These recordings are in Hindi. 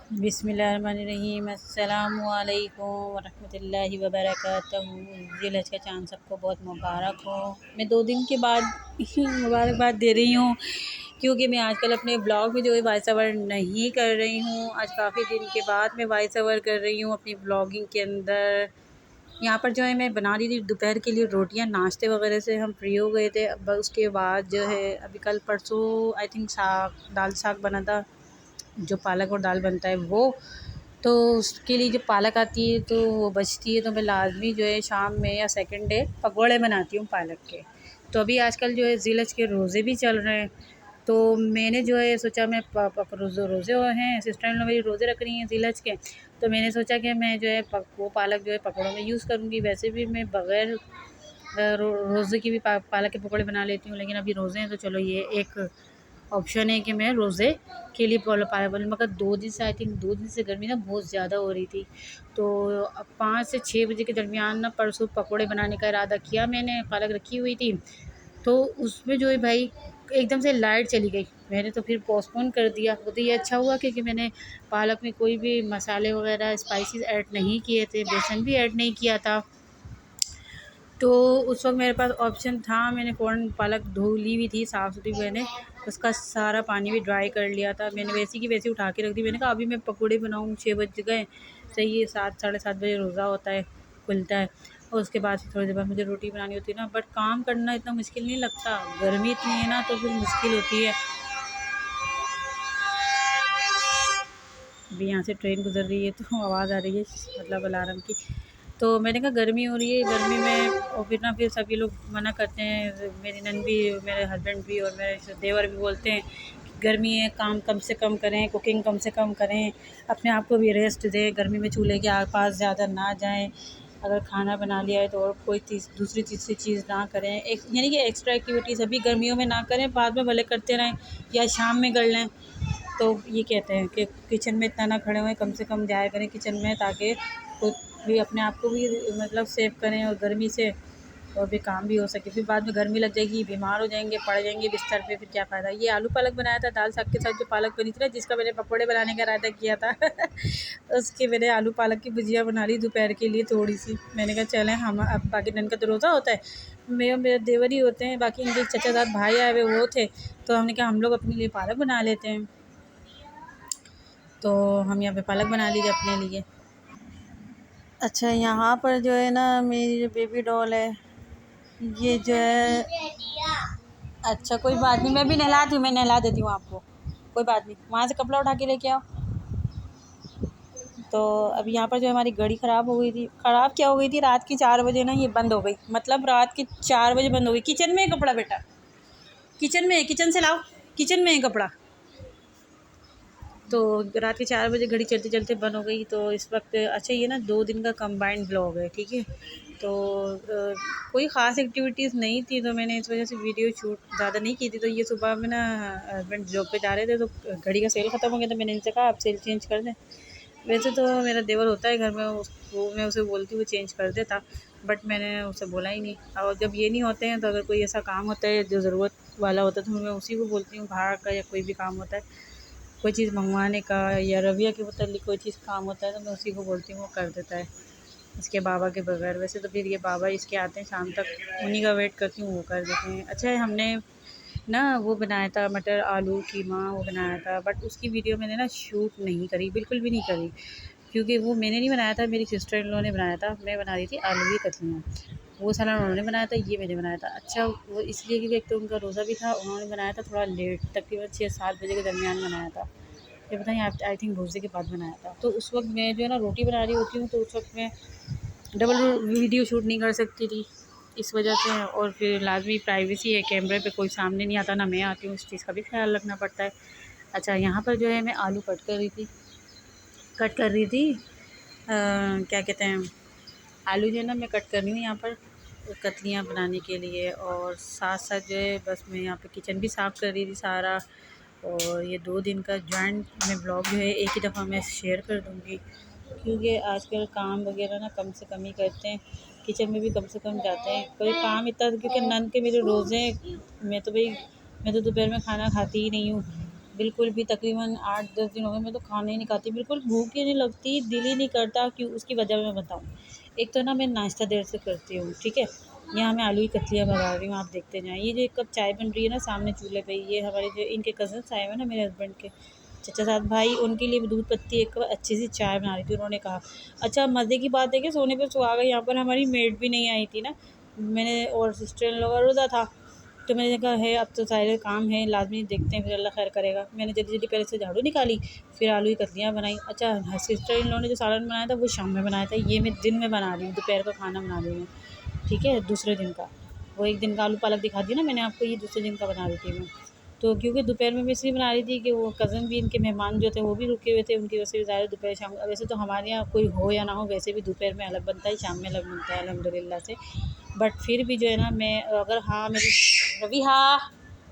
बिस्मिल्लाहिर्रहमानिर्रहीम। अस्सलामु अलैकुम वरहमतुल्लाहि वबरकातुहू। ज़िलहज का चाँद सबको बहुत मुबारक हो। मैं 2 दिन के बाद मुबारकबाद दे रही हूँ क्योंकि मैं आजकल अपने ब्लॉग में जो है वॉइस ओवर नहीं कर रही हूँ। आज काफ़ी दिन के बाद मैं वॉइस ओवर कर रही हूँ अपनी ब्लॉगिंग के अंदर। यहाँ पर जो है मैं बना रही थी दोपहर के लिए रोटियाँ, नाश्ते वगैरह से हम फ्री हो गए थे। अब उसके बाद जो है अभी कल परसों आई थिंक दाल साग बना था, जो पालक और दाल बनता है वो। तो उसके लिए जो पालक आती है तो वो बचती है, तो मैं लाज़मी जो है शाम में या सेकंड डे पकोड़े बनाती हूँ पालक के। तो अभी आजकल जो है ज़िलहज के रोज़े भी चल रहे हैं, तो मैंने जो है सोचा मैं रोज़े हैं, सिस्टर इन लॉ मेरी रोज़े रख रही हैं ज़िलहज के, तो मैंने सोचा कि मैं जो है वो पालक जो है पकौड़ों में यूज़ करूँगी। वैसे भी मैं बग़ैर रोज़े की भी पालक के पकौड़े बना लेती हूँ, लेकिन अभी रोज़े हैं तो चलो ये एक ऑप्शन है कि मैं रोज़े के लिए पाया बोले। मगर 2 दिन से आई थिंक 2 दिन से गर्मी ना बहुत ज़्यादा हो रही थी, तो अब 5 से 6 बजे के दरमियान ना परसों पकोड़े बनाने का इरादा किया मैंने। पालक रखी हुई थी, तो उसमें जो है भाई एकदम से लाइट चली गई। मैंने तो फिर पोस्टपोन कर दिया। वो तो ये अच्छा हुआ क्योंकि मैंने पालक में कोई भी मसाले वगैरह स्पाइसेस ऐड नहीं किए थे, बेसन भी ऐड नहीं किया था। तो उस वक़्त मेरे पास ऑप्शन था, मैंने फ़ौरन पालक धो ली हुई थी, साफ़-सुथरी। मैंने उसका सारा पानी भी ड्राई कर लिया था। मैंने वैसी की वैसी उठा के रख दी। मैंने कहा अभी मैं पकौड़े बनाऊँ, 6 बज गए, सही है 7 साढ़े 7 बजे रोज़ा होता है, खुलता है। और उसके बाद फिर थोड़ी देर बाद मुझे रोटी बनानी होती है ना, बट काम करना इतना मुश्किल नहीं लगता। गर्मी इतनी है ना तो फिर मुश्किल होती है। अभी यहाँ से ट्रेन गुज़र रही है तो आवाज़ आ रही है, मतलब अलार्म की। तो मैंने कहा गर्मी हो रही है, गर्मी में और फिर सभी लोग मना करते हैं। मेरी नंद भी, मेरे हस्बैंड भी और मेरे देवर भी बोलते हैं कि गर्मी है, काम कम से कम करें, कुकिंग कम से कम करें, अपने आप को भी रेस्ट दें, गर्मी में चूल्हे के पास ज़्यादा ना जाएं। अगर खाना बना लिया है तो और कोई दूसरी तीसरी चीज़ ना करें, एक यानी कि एक्स्ट्रा एक्टिविटीज़ अभी गर्मियों में ना करें, बाद में भले करते रहें या शाम में कर लें। तो ये कहते हैं कि किचन में इतना ना खड़े हुए, कम से कम जाया करें किचन में, ताकि खुद भी अपने आप को भी मतलब सेव करें और गर्मी से और भी काम भी हो सके। फिर बाद में गर्मी लग जाएगी, बीमार हो जाएंगे, पड़ जाएंगे बिस्तर पे, फिर क्या फ़ायदा। ये आलू पालक बनाया था दाल साग के साथ, जो पालक बनी थी ना, जिसका मैंने पकौड़े बनाने का इरादा किया था उसके मैंने आलू पालक की भुजिया बना ली दोपहर के लिए थोड़ी सी। मैंने कहा चलें, हम अब बाकी दिन का तो रोज़ा होता है, मेरे देवर ही होते हैं, बाकी इनके चचाजाद भाई आए हुए वो थे, तो हमने कहा हम लोग अपने लिए पालक बना लेते हैं। तो हम यहाँ पे पालक बना लीजिए अपने लिए। अच्छा, यहाँ पर जो है ना मेरी जो बेबी डॉल है, ये जो है, अच्छा कोई बात नहीं, मैं भी नहलाती हूँ, मैं नहला देती हूँ आपको, कोई बात नहीं। वहाँ से कपड़ा उठा के लेके आओ। तो अभी यहाँ पर जो हमारी घड़ी ख़राब हो गई थी। ख़राब क्या हो गई थी, रात की 4 बजे ना ये बंद हो गई, मतलब रात की 4 बजे बंद हो गई। किचन में है कपड़ा बेटा, किचन में है, किचन से लाओ, किचन में है कपड़ा। तो रात के 4 बजे घड़ी चलते चलते बंद हो गई। तो इस वक्त अच्छा, ये ना 2 दिन का कंबाइंड ब्लॉग है, ठीक है। तो कोई ख़ास एक्टिविटीज़ नहीं थी, तो मैंने इस वजह से वीडियो शूट ज़्यादा नहीं की थी। तो ये सुबह में ना हस्बैंड जॉब पे जा रहे थे, तो घड़ी का सेल ख़त्म हो गया, तो मैंने इनसे कहा आप सेल चेंज कर दें। वैसे तो मेरा देवर होता है घर में, वो मैं उसे बोलती हूँ चेंज कर देता, बट मैंने उसे बोला ही नहीं। और जब ये नहीं होते हैं तो अगर कोई ऐसा काम होता है जो ज़रूरत वाला होता है तो मैं उसी को बोलती हूँ, बाहर का या कोई भी काम होता है, कोई चीज़ मंगवाने का या रविया के मुतालिक कोई चीज़ काम होता है, तो मैं उसी को बोलती हूँ, वो कर देता है, इसके बाबा के बगैर। वैसे तो फिर ये बाबा इसके आते हैं शाम तक, उन्हीं का वेट करती हूँ, वो कर देते हैं। अच्छा, हमने ना वो बनाया था मटर आलू कीमा, वो बनाया था, बट उसकी वीडियो मैंने ना शूट नहीं करी, बिल्कुल भी नहीं करी, क्योंकि वो मैंने नहीं बनाया था, मेरी सिस्टर इन लॉ ने बनाया था। मैं बना रही थी आलू की कतलियाँ, वो सारा उन्होंने बनाया था, ये मैंने बनाया था। अच्छा, वो इसलिए क्योंकि एक तो उनका रोज़ा भी था, उन्होंने बनाया था थोड़ा लेट, तकरीबन 6-7 बजे के दरमियान बनाया था। ये पता नहीं, आप आई थिंक रोज़े के बाद बनाया था। तो उस वक़्त मैं जो है ना रोटी बना रही होती हूँ, तो उस वक़्त मैं डबल वीडियो शूट नहीं कर सकती थी, इस वजह से। और फिर लाज़मी प्राइवेसी है, कैमरे पे कोई सामने नहीं आता, ना मैं आती हूँ, इस चीज़ का भी ख्याल रखना पड़ता है। अच्छा, यहाँ पर जो है मैं आलू कट कर रही थी क्या कहते हैं, आलू जो है ना मैं कट कर रही हूँ यहाँ पर कतलियाँ बनाने के लिए, और साथ साथ जो है बस मैं यहाँ पे किचन भी साफ़ कर रही थी सारा। और ये 2 दिन का जॉइंट में ब्लॉग जो है एक ही दफ़ा मैं शेयर कर दूँगी, क्योंकि आजकल काम वगैरह ना कम से कम ही करते हैं, किचन में भी कम से कम जाते हैं, कोई काम इतना, क्योंकि नन के मेरे रोज़े, मैं तो भाई मैं तो दोपहर में खाना खाती ही नहीं हूँ, बिल्कुल भी तकरीबन 8-10 दिन हो गए, मैं तो खाना ही नहीं खाती, बिल्कुल भूख ही नहीं लगती, दिल ही नहीं करता। क्यों? उसकी वजह मैं बताऊँ। एक तो ना मैं नाश्ता देर से करती हूँ, ठीक है? यहाँ मैं आलू की कतलियाँ बना रही हूँ, आप देखते जाएँ। ये जो 1 कप चाय बन रही है ना सामने चूल्हे पे, ये हमारे जो इनके कज़न्स आए हुए हैं ना मेरे हस्बैंड के चचा साहब भाई, उनके लिए भी दूध पत्ती 1 कप अच्छी सी चाय बना रही थी। उन्होंने कहा, अच्छा मज़े की बात है कि सोने पे सुहागा, यहाँ पर हमारी मेड भी नहीं आई थी ना, मैंने और सिस्टर इन लोग का रोज़ा था। तो मैंने कहा है अब तो सारे काम है लाज़मी, देखते हैं फिर अल्लाह खैर करेगा। मैंने जल्दी-जल्दी पहले से झाड़ू निकाली, फिर आलू की कतलियाँ बनाई। अच्छा सिस्टर इन लोगों ने जो सालन बनाया था वो शाम में बनाया था, ये मैं दिन में बना रही हूँ, दोपहर का खाना बना रही हूँ, ठीक है? दूसरे दिन का। वो एक दिन का आलू पालक दिखा दिया ना मैंने आपको, ये दूसरे दिन का बना रही थी मैं। तो क्योंकि दोपहर में मैं इसलिए बना रही थी कि वो कज़न भी, इनके मेहमान जो थे वो भी रुके हुए थे, उनकी वजह से भी ज़्यादा दोपहर शाम, वैसे तो हमारे यहाँ कोई हो या ना हो, वैसे भी दोपहर में अलग बनता है, शाम में अलग बनता है अल्हम्दुलिल्लाह से। बट फिर भी जो है ना मैं अगर, हाँ मेरी रवि, हाँ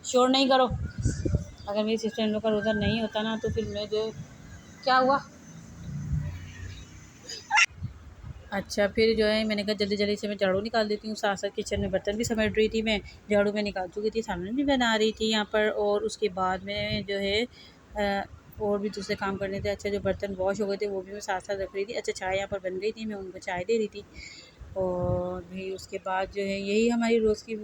शोर नहीं करो। अगर मेरी सिस्टर इन लोग का रोज़ा नहीं होता ना तो फिर मैं जो, क्या हुआ? अच्छा फिर जो है मैंने कहा जल्दी-जल्दी से मैं झाड़ू निकाल देती हूँ, साथ-साथ किचन में बर्तन भी समेट रही थी मैं, झाड़ू में निकाल चुकी थी, सालन भी बना रही थी यहाँ पर, और उसके बाद में जो है और भी दूसरे काम करने थे। अच्छा जो बर्तन वॉश हो गए थे वो भी मैं साथ-साथ रख रही थी। अच्छा चाय यहाँ पर बन गई थी, मैं उनको चाय दे रही थी। और भी उसके बाद जो है यही हमारी रोज़ की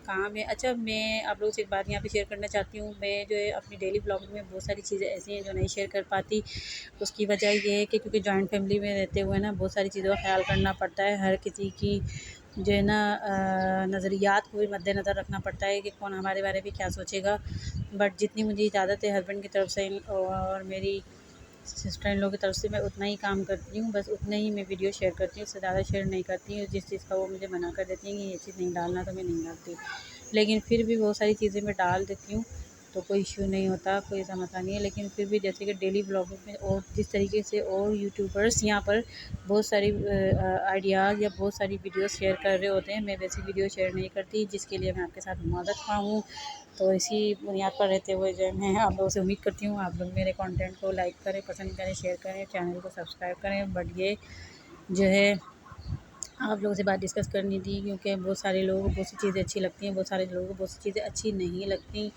काम है। अच्छा मैं आप लोगों से एक बात यहाँ पे शेयर करना चाहती हूँ, मैं जो है अपनी डेली ब्लॉगिंग में बहुत सारी चीज़ें ऐसी हैं जो नहीं शेयर कर पाती। उसकी वजह ये है कि क्योंकि जॉइंट फैमिली में रहते हुए ना बहुत सारी चीज़ों का ख़्याल करना पड़ता है, हर किसी की जो है ना नज़रियात को भी मद्देनज़र रखना पड़ता है कि कौन हमारे बारे में क्या सोचेगा। बट जितनी मुझे इजाज़त है हस्बैंड की तरफ से और मेरी सिस्टर इन लोगों की तरफ से, मैं उतना ही काम करती हूँ, बस उतना ही मैं वीडियो शेयर करती हूँ, उससे ज़्यादा शेयर नहीं करती हूँ। जिस चीज़ का वो मुझे मना कर देती हैं कि ये चीज़ नहीं डालना, तो मैं नहीं डालती। लेकिन फिर भी बहुत सारी चीज़ें मैं डाल देती हूँ, तो कोई इश्यू नहीं होता, कोई ऐसा मसला नहीं है। लेकिन फिर भी जैसे कि डेली ब्लॉगिंग में और जिस तरीके से और यूट्यूबर्स यहाँ पर बहुत सारी आइडियाज़ या बहुत सारी वीडियो शेयर कर रहे होते हैं, मैं वैसी वीडियो शेयर नहीं करती, जिसके लिए मैं आपके साथ मदद ख़्वाह हूँ। तो इसी बुनियाद पर रहते हुए जो है मैं आप लोगों से उम्मीद करती हूँ आप लोग मेरे कंटेंट को लाइक करें, पसंद करें, शेयर करें, चैनल को सब्सक्राइब करें। बट ये जो है आप लोगों से बात डिस्कस करनी थी, क्योंकि बहुत सारे लोगों को बहुत सी चीज़ें अच्छी लगती हैं, बहुत सारे लोगों को बहुत सी चीज़ें अच्छी नहीं लगती।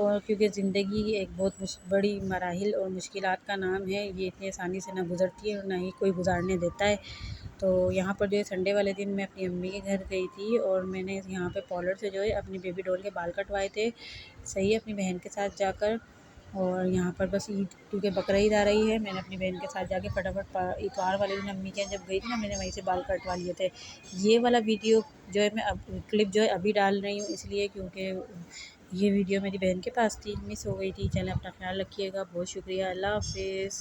और क्योंकि ज़िंदगी एक बहुत बड़ी मराहिल और मुश्किलात का नाम है, ये इतनी आसानी से ना गुज़रती है और ना ही कोई गुज़ारने देता है। तो यहाँ पर जो है संडे वाले दिन मैं अपनी अम्मी के घर गई थी और मैंने यहाँ पे पार्लर से जो है अपनी बेबी डॉल के बाल कटवाए थे, सही है, अपनी बहन के साथ जाकर। और यहाँ पर बस ईद, क्योंकि बकरीद आ रही है, मैंने अपनी बहन के साथ जाके फटाफट इतवार वाले दिन अम्मी के यहाँ जब गई थी ना, मैंने वहीं से बाल कटवा लिए थे। ये वाला वीडियो जो है मैं अब क्लिप जो है अभी डाल रही हूँ, इसलिए क्योंकि ये वीडियो मेरी बहन के पास थी, मिस हो गई थी। चलें अपना ख़्याल रखिएगा, बहुत शुक्रिया, अल्लाह हाफ़िज़।